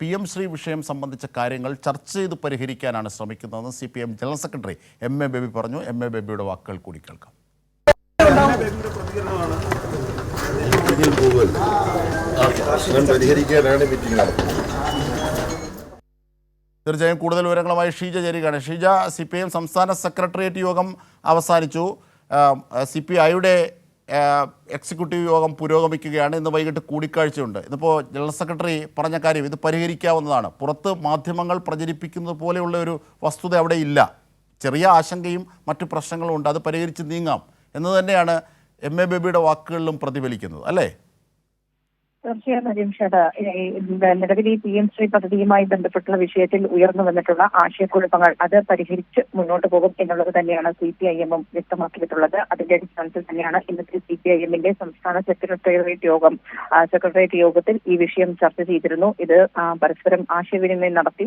PM Shri വിഷയം സംബന്ധിച്ച കാര്യങ്ങൾ ചർച്ച ചെയ്ത് പരിഹരിക്കാനാണ് ശ്രമിക്കുന്നതെന്ന് CPM general secretary MA baby പറഞ്ഞു. MA ബേബിയുടെ വാക്കുകൾ കൂടി കേൾക്കാം. തീർച്ചയായും കൂടുതൽ വിവരങ്ങളുമായി ഷീജ ചേരുകയാണ്. ഷീജ, CPM സംസ്ഥാന സെക്രട്ടേറിയറ്റ് യോഗം അവസാനിച്ചു. CPIയുടെ എക്സിക്യൂട്ടീവ് യോഗം പുരോഗമിക്കുകയാണ്. ഇന്ന് വൈകിട്ട് കൂടിക്കാഴ്ചയുണ്ട്. ഇതിപ്പോൾ ജനറൽ സെക്രട്ടറി പറഞ്ഞ കാര്യം ഇത് പരിഹരിക്കാവുന്നതാണ്. പുറത്ത് മാധ്യമങ്ങൾ പ്രചരിപ്പിക്കുന്നത് പോലെയുള്ള ഒരു വസ്തുത അവിടെ ഇല്ല. ചെറിയ ആശങ്കയും മറ്റു പ്രശ്നങ്ങളും ഉണ്ട്. അത് പരിഹരിച്ച് നീങ്ങാം എന്ന് തന്നെയാണ് MA ബേബിയുടെ വാക്കുകളിലും പ്രതിഫലിക്കുന്നത്, അല്ലേ? തീർച്ചയായും അജിംഷാദ്, നിലവിൽ ഈ PM ശ്രീ പദ്ധതിയുമായി ബന്ധപ്പെട്ടുള്ള വിഷയത്തിൽ ഉയർന്നു വന്നിട്ടുള്ള ആശയക്കുഴപ്പങ്ങൾ അത് പരിഹരിച്ച് മുന്നോട്ട് പോകും എന്നുള്ളത് തന്നെയാണ് CPIM വ്യക്തമാക്കിയിട്ടുള്ളത്. അതിന്റെ അടിസ്ഥാനത്തിൽ തന്നെയാണ് ഇന്നത്തെ CPIM സംസ്ഥാന സെക്രട്ടേറിയറ്റ് യോഗത്തിൽ ഈ വിഷയം ചർച്ച ചെയ്തിരുന്നു. ഇത് പരസ്പരം ആശയവിനിമയം നടത്തി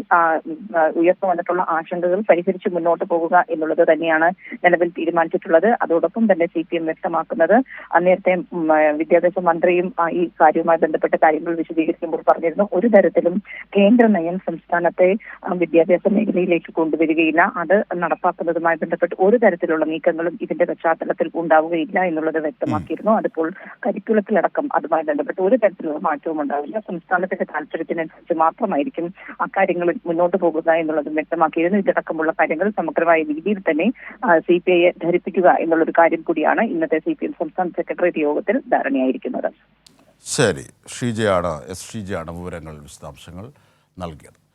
ഉയർന്നു വന്നിട്ടുള്ള ആശങ്കകൾ പരിഹരിച്ച് മുന്നോട്ട് പോകുക എന്നുള്ളത് തന്നെയാണ് നിലവിൽ തീരുമാനിച്ചിട്ടുള്ളത്. അതോടൊപ്പം തന്നെ CPM വ്യക്തമാക്കുന്നത്, നേരത്തെ വിദ്യാഭ്യാസ മന്ത്രിയും ഈ കാര്യവുമായി ബന്ധപ്പെട്ട കാര്യങ്ങൾ വിശദീകരിക്കുമ്പോൾ പറഞ്ഞിരുന്നു, ഒരു തരത്തിലും കേന്ദ്ര നയം സംസ്ഥാനത്തെ വിദ്യാഭ്യാസ മേഖലയിലേക്ക് കൊണ്ടുവരികയില്ല. അത് നടപ്പാക്കുന്നതുമായി ബന്ധപ്പെട്ട് ഒരു തരത്തിലുള്ള നീക്കങ്ങളും ഇതിന്റെ പശ്ചാത്തലത്തിൽ ഉണ്ടാവുകയില്ല എന്നുള്ളത് വ്യക്തമാക്കിയിരുന്നു. അതിപ്പോൾ കരിക്കുലത്തിലടക്കം അതുമായി ബന്ധപ്പെട്ട് ഒരു തരത്തിലുള്ള മാറ്റവും ഉണ്ടാവില്ല. സംസ്ഥാനത്തിന്റെ താല്പര്യത്തിനനുസരിച്ച് മാത്രമായിരിക്കും അക്കാര്യങ്ങളിൽ മുന്നോട്ട് പോകുക എന്നുള്ളതും വ്യക്തമാക്കിയിരുന്നു. ഇതടക്കമുള്ള കാര്യങ്ങൾ സമഗ്രമായ രീതിയിൽ തന്നെ CPI ധരിപ്പിക്കുക എന്നുള്ളൊരു കാര്യം കൂടിയാണ് ഇന്നത്തെ CPM സംസ്ഥാന സെക്രട്ടേറിയറ്റ് യോഗത്തിൽ ധാരണയായിരിക്കുന്നത്. ശരി, ഷീജയാണ് വിവരങ്ങൾ വിശദാംശങ്ങൾ നൽകിയത്.